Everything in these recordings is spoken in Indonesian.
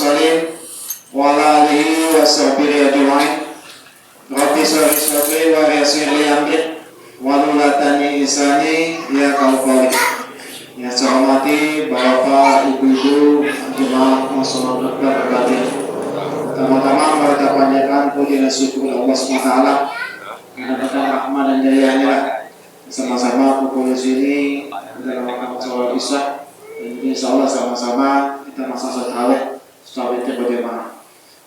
mursalin wa ala alihi wa sahbihi ajma'in. Rabbi shrah li sadri wa yassir li amri wahlul 'uqdatam min lisani yafqahu qawli. Yang saya hormati Bapak, Ibu-ibu, jemaah masyarakat berbahagia. Pertama-tama mari kita panjatkan puji dan syukur Allah SWT karena datang rahmat dan jayanya. Sama-sama kumpul di sini dalam waktu sholat isya, dan insya Allah sama-sama kita masa tarawih sholat itu bagaimana.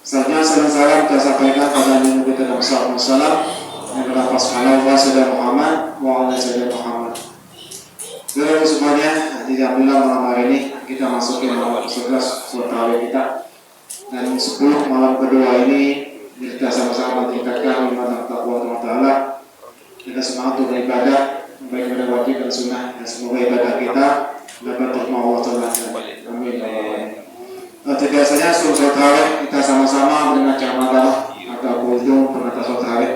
Selanjutnya salam kita sampaikan pada Nabi kita Muhammad SAW yang berlafaz Allah Sayyidina Muhammad wa ala Sayyidina Muhammad. Saudara semuanya, alhamdulillah malam hari ini kita masukin malam ke-11 sholat tarawih kita, dan 10 malam kedua ini kita sama-sama meningkatkan iman dan takwa Allah Taala. Kita semangat untuk beribadah, baik pada wajib dan sunnah, dan semoga ibadah kita dapat terima Allah Taala. Amin. Biasanya sebelum sholat tarawih kita sama-sama mendengar ceramah atau kunjung pengantar sholat tarawih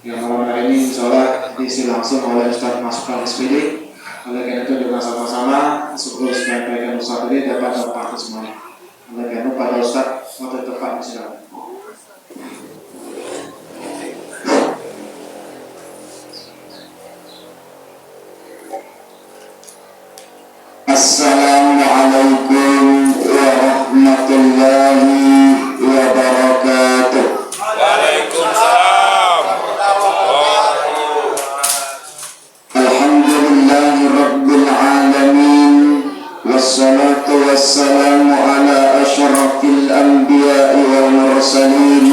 yang malam hari ini insyaallah diisi langsung oleh Ustaz Masukal SPD. Oleh karena itu dengan sama-sama sebelum menyampaikan Ustaz ini dapat terpaksa semuanya. Oleh karena itu pada Ustaz waktu tepat silakan. Assalamualaikum warahmatullahi wabarakatuh. Waalaikumsalam. Alhamdulillahi rabbil alamin, wassalatu wassalamu ala asyrafil anbiya'i wal mursalin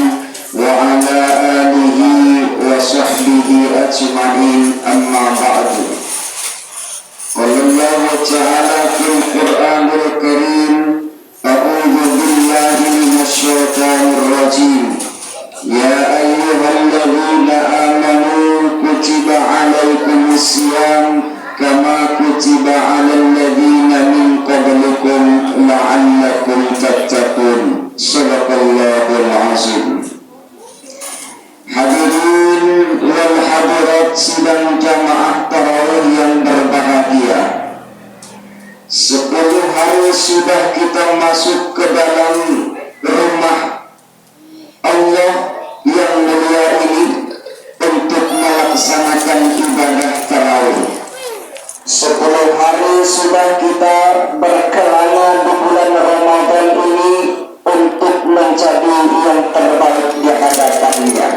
wa ala alihi wa sahbihi ajma'in, amma ba'du. Allah Ta'ala fil Qur'anil Karim, a'udzu billahi minasy syaithanir rajim. Ya ayyuhalladzina amanu kutiba 'alaikumus shiyam kama kutiba 'alal ladzina min qablikum la'allakum tattaqun. Shadaqallahul 'azim. Hadirin wal hadirat sidang jamaah tarawih yang berbahagia, 10 hari sudah kita masuk ke dalam rumah Allah yang mulia ini untuk melaksanakan ibadah tarawih. 10 hari sudah kita berkelana di bulan Ramadan ini untuk menjadi yang terbaik di hadapannya.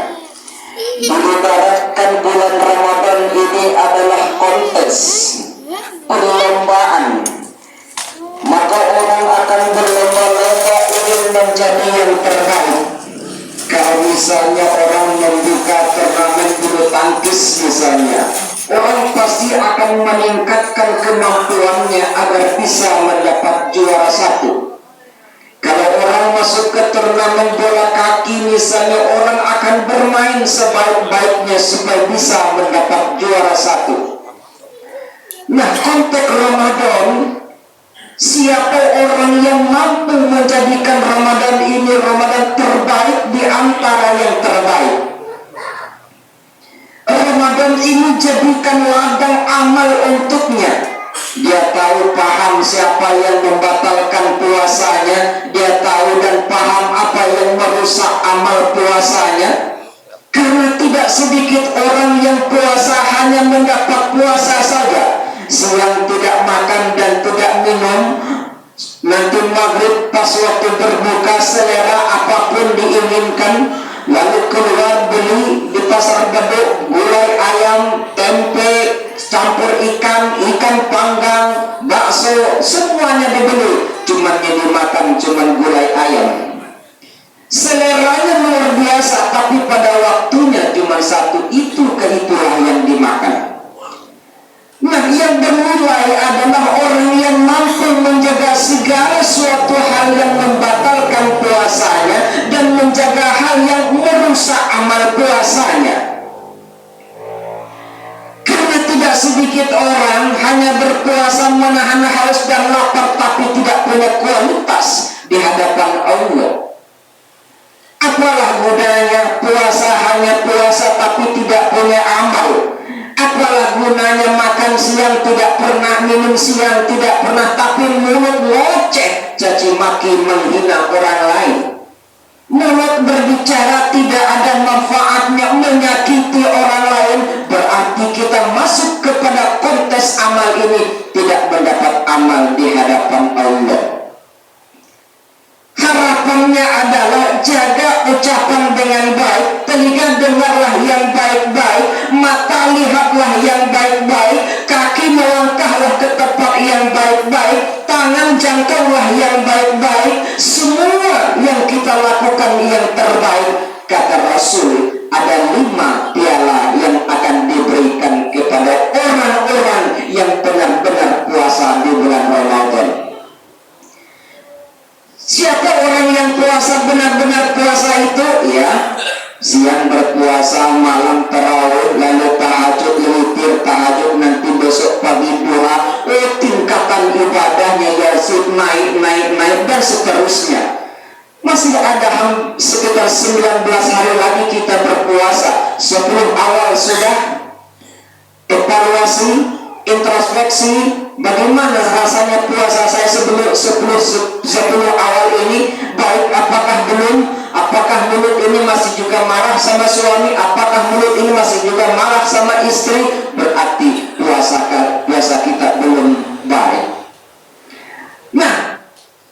Diibaratkan bulan Ramadan ini adalah kontes, perlombaan. Maka orang akan berlomba-lomba ingin menjadi yang terbaik. Kalau misalnya orang membuka turnamen bulu tangkis misalnya, orang pasti akan meningkatkan kemampuannya agar bisa mendapat juara 1. Kalau orang masuk ke turnamen bola kaki misalnya, orang akan bermain sebaik-baiknya supaya bisa mendapat juara 1. Nah, konteks Ramadan, siapa orang yang mampu menjadikan Ramadan ini Ramadan terbaik di antara yang terbaik? Ramadan ini jadikan ladang amal untuknya. Dia tahu paham siapa yang membatalkan puasanya, dia tahu dan paham apa yang merusak amal puasanya. Karena tidak sedikit orang yang puasa hanya mendapat puasa saja, siang tidak makan dan tidak minum, nanti maghrib pas waktu berbuka selera apapun diinginkan, lalu keluar beli di pasar beduk gulai ayam, tempe, campur ikan panggang, bakso, semuanya dibeli, cuman yang dimakan cuman gulai ayam. Seleranya luar biasa, tapi pada waktunya cuma satu, itulah yang dimakan. Nah, yang bernilai adalah orang yang mampu menjaga segala suatu hal yang membatalkan puasanya dan menjaga hal yang merusak amal puasanya. Karena tidak sedikit orang hanya berpuasa menahan haus dan lapar tapi tidak punya kualitas di hadapan Allah. Apalah gunanya puasa hanya puasa tapi tidak punya amal? Apa apalah gunanya makan siang tidak pernah, minum siang tidak pernah, tapi mulut ngoceh, caci maki, menghina orang lain. Mulut berbicara tidak ada manfaatnya, menyakiti orang lain, berarti kita masuk kepada kontes amal ini tidak mendapat amal di hadapan Allah. Harapannya adalah jaga ucapan dengan baik, telinga dengarlah yang baik-baik, mata lihatlah yang baik-baik, kaki melangkahlah ke tempat yang baik-baik, tangan jangkaulah yang baik-baik, semua yang kita lakukan yang terbaik. Kata Rasul, ada 5 piala yang akan diberikan kepada orang-orang yang benar-benar puasa di bulan Ramadan. Siapa orang yang puasa benar-benar puasa itu? Ya, siang berpuasa, malam tarawih, lalu tahajud, witir, tahajud, nanti besok pagi duha. Tingkatan ibadahnya Yazid naik dan seterusnya. Masih ada sekitar 19 hari lagi kita berpuasa. 10 awal sudah evaluasi, introspeksi, bagaimana rasanya puasa saya sebelum 10 awal ini, baik apakah belum, apakah mulut ini masih juga marah sama suami, apakah mulut ini masih juga marah sama istri, berarti puasa kita belum baik. Nah,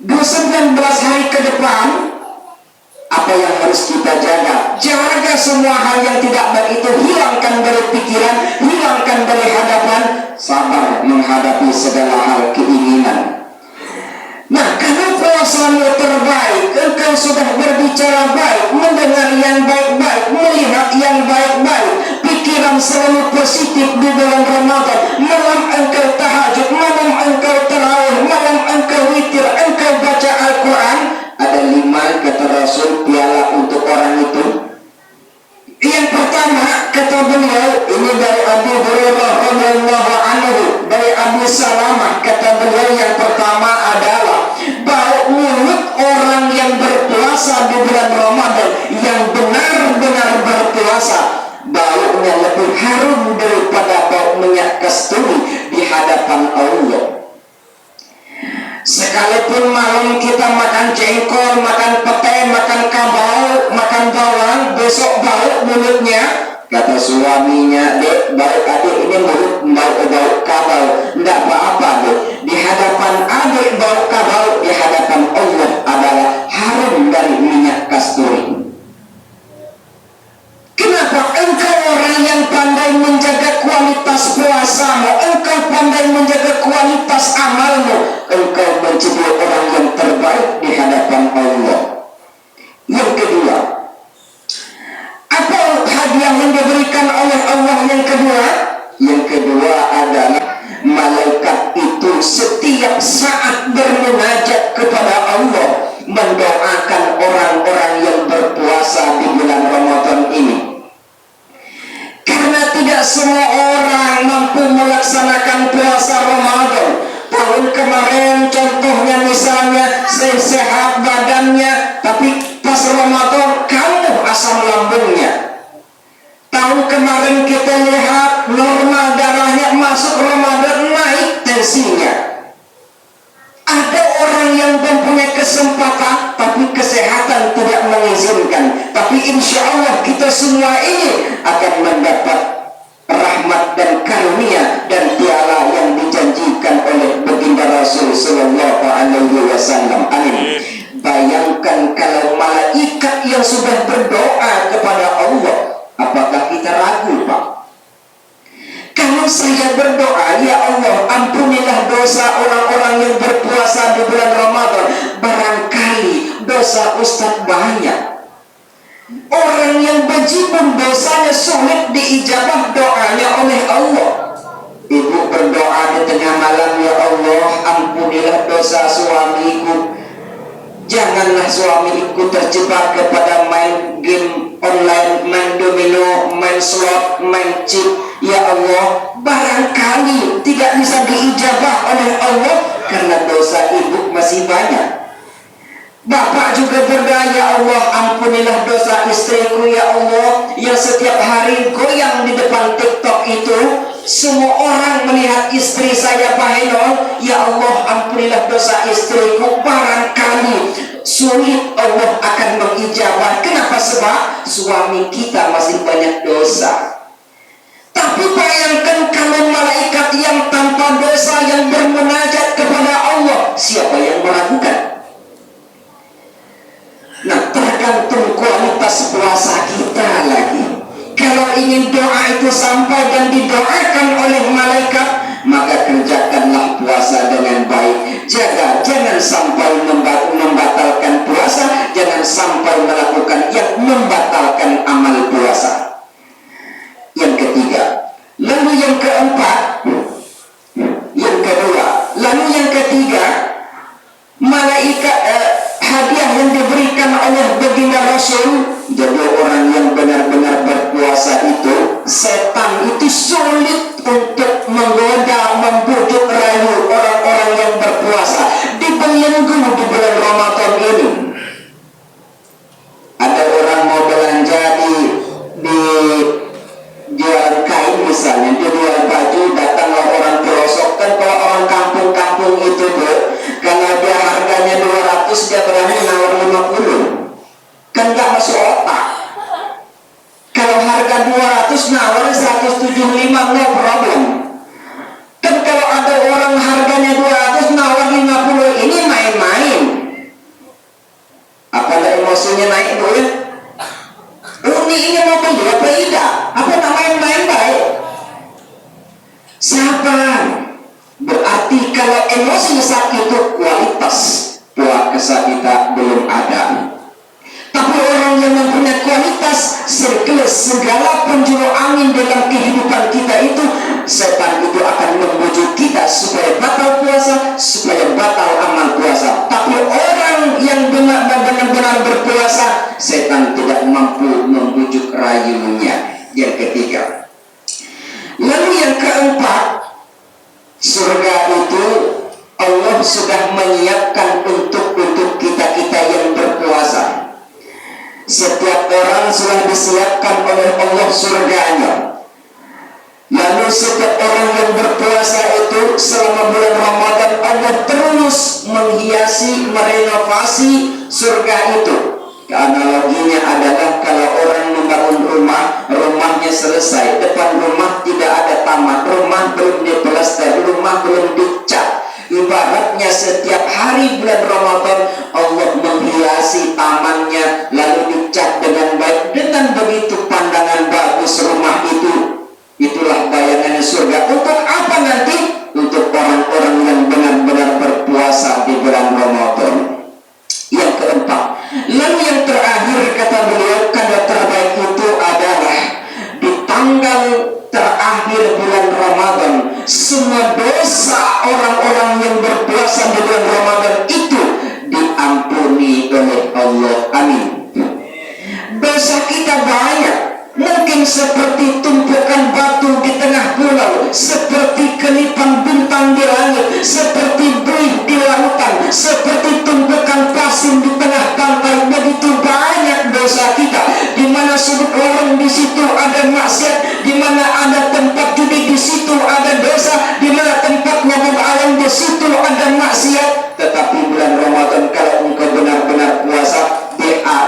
19 hari ke depan, apa yang harus kita jaga? Jaga semua hal yang tidak baik itu, hilangkan dari pikiran, hilangkan dari hadapan, sabar menghadapi segala hal keinginan. Nah, kalau puasamu terbaik, engkau sudah berbicara baik, mendengar yang baik-baik, melihat yang baik-baik, pikiran selalu positif di bulan Ramadan, malam engkau tahajud, malam engkau tarawih, malam engkau witir, engkau baca Al-Quran. Ada 5 kata Rasul piala untuk orang itu. Yang pertama kata beliau, ini dari Abu Hurairah radhiyallahu anhu, dari Abu Salamah, kata beliau yang pertama adalah bau mulut orang yang berpuasa di bulan Ramadan, yang benar-benar berpuasa, baunya lebih harum daripada bau minyak kasturi di hadapan Allah. Sekalipun malam kita makan jengkol, makan pete, makan kabau, makan bawang, besok bau mulutnya, kata suaminya, dek, bau adik ini mulut bau kabau, tidak apa-apa dek, di hadapan adik bau kabau, di hadapan Allah adalah harum dari minyak kasturi. Kenapa? Engkau orang yang pandai menjaga kualitas puasamu, engkau pandai menjaga kualitas amalmu, engkau menjadi orang yang terbaik di hadapan Allah. Yang kedua, apa hadiah yang diberikan oleh Allah yang kedua? Yang kedua adalah malaikat itu setiap saat bermunajat kepada Allah, mendoakan orang-orang yang berpuasa di bulan Ramadan ini. Karena tidak semua orang mampu melaksanakan puasa Ramadan. Tahun kemarin contohnya misalnya sehat badannya, tapi pas Ramadan kambuh asam lambungnya. Tahun kemarin kita lihat normal darahnya, masuk Ramadan naik tensinya. Ada orang yang mempunyai kesempatan tapi kesehatan tidak mengizinkan. Tapi insya Allah kita semua ini akan mendapat rahmat dan karunia dan piala yang dijanjikan oleh baginda Rasul sallallahu alaihi wasallam. Amin. Bayangkan kalau malaikat yang sudah berdoa kepada Allah, apakah kita ragu, Pak? Kalau saya berdoa, ya Allah ampunilah dosa orang-orang yang berpuasa di bulan Ramadan, barangkali dosa Ustadz banyak. Orang yang bejibun dosanya sulit diijabah doanya oleh Allah. Ibu berdoa di tengah malam, ya Allah ampunilah dosa suamiku, janganlah suamiku terjebak kepada main game online, main domino, main slot, main chip. Ya Allah, barangkali tidak bisa diijabah oleh Allah karena dosa ibu masih banyak. Bapak juga berdoa, ya Allah ampunilah dosa istriku, ya Allah yang setiap hari goyang di depan TikTok itu, semua orang melihat istri saya Bahenol, ya Allah ampunilah dosa istriku, barangkali sulit Allah akan mengijabah. Kenapa? Sebab suami kita masih banyak dosa. Tapi bayangkan kalau malaikat yang tanpa dosa yang bermunajat kepada Allah, siapa yang meragukan? Nah, tergantung kualitas puasa kita lagi. Kalau ingin doa itu sampai dan didoakan oleh malaikat, maka kerjakanlah puasa dengan baik. Jangan sampai membatalkan puasa, jangan sampai melakukan yang membatalkan amal puasa. Yang ketiga, lalu yang keempat, yang kedua, lalu yang ketiga, malaikat hadiah yang diberikan oleh baginda Rasul. Jadi orang yang benar-benar berpuasa itu, setan itu sulit untuk menggoda, membujuk rayu orang-orang yang berpuasa. Dibelenggu di bulan Ramadan ini. Ada orang mau belanja di jual kain misalnya, dia jual baju, datanglah orang pelosok. Kan kalau orang kampung-kampung itu kalau dia harganya 200, dia berani nawar 50. Kan gak masuk otak. Kalau harga 200 nawar 175, no problem. Kan kalau ada orang harganya 200 nawar 50, ini main-main. Apa ada emosinya naik dulu ya? Ini mau beli apa tidak? Apa namanya main-main? Sabar. Berarti kalau emosi saat itu kualitas puasa kita belum ada. Tapi orang yang mempunyai kualitas, segala penjuru angin dalam kehidupan kita itu, setan itu akan membujuk kita supaya batal puasa, supaya batal amal puasa. Tapi orang yang benar-benar berpuasa, setan tidak mampu membujuk rayunya. Yang ketiga. Lalu yang keempat, surga itu Allah sudah menyiapkan untuk kita yang berpuasa. Setiap orang sudah disiapkan oleh Allah surganya. Lalu setiap orang yang berpuasa itu selama bulan Ramadan, Allah terus menghiasi, merenovasi surga itu. Analoginya adalah kalau orang membangun rumah, rumahnya selesai, depan rumah tidak ada taman, rumah belum diplester, rumah belum dicat. Ibaratnya setiap hari bulan Ramadan Allah menghiasi tamannya, lalu dicat dengan baik. Dengan begitu pandangan bagus rumah itu. Itulah bayangannya surga. Untuk apa nanti? Untuk orang-orang yang benar-benar berpuasa di bulan Ramadan. Yang keempat, lalu yang terakhir kata beliau, kadar terbaik itu adalah di tanggal terakhir bulan Ramadan, semua dosa orang-orang yang berpuasa di bulan Ramadan itu diampuni oleh Allah. Amin. Dosa kita banyak, mungkin seperti tumpukan batu di tengah pulau, seperti kelipan bintang di langit, seperti buih di lautan, seperti tumpukan pasir di tengah pantai. Begitu banyak dosa kita. Di mana sudut lorong di situ ada maksiat, di mana ada tempat judi di situ ada dosa, di mana tempat nyabut ayam di situ ada maksiat. Tetapi bulan Ramadan kalau engkau benar-benar puasa,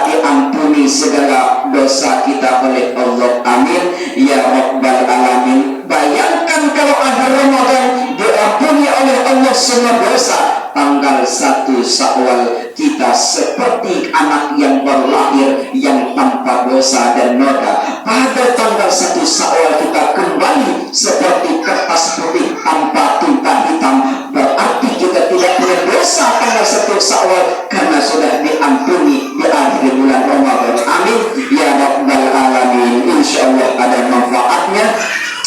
diampuni segala dosa kita oleh Allah. Amin ya rabbal alamin. Bayangkan kalau akhir Ramadan diampuni oleh Allah semua dosa. Tanggal 1 Syawal kita seperti anak yang baru lahir yang tanpa dosa dan noda. Pada tanggal 1 Syawal kita kembali seperti kertas putih tanpa tinta hitam. Berarti kita tidak punya dosa tanggal 1 Syawal karena sudah diampuni di akhir bulan Ramadan. Amin ya rabbal alamin. Insyaallah ada manfaatnya.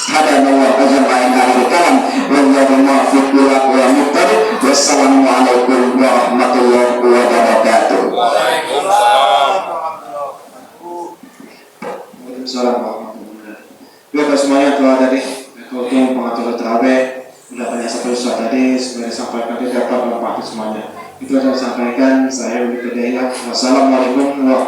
Hadanallahu ajma'in akhir kalam. Wallahu muwaffiq wa muttari'. Wassalamualaikum warahmatullahi wabarakatuh. Waalaikumsalam warahmatullahi wabarakatuh. Bapak semuanya telah tadi untuk pengatur terawih sudah banyak satu usaha tadi sebenarnya sampaikan dapat bermanfaat semuanya. Itu yang saya sampaikan. Saya Uli Kedaya. Wassalamualaikum warahmatullahi wabarakatuh.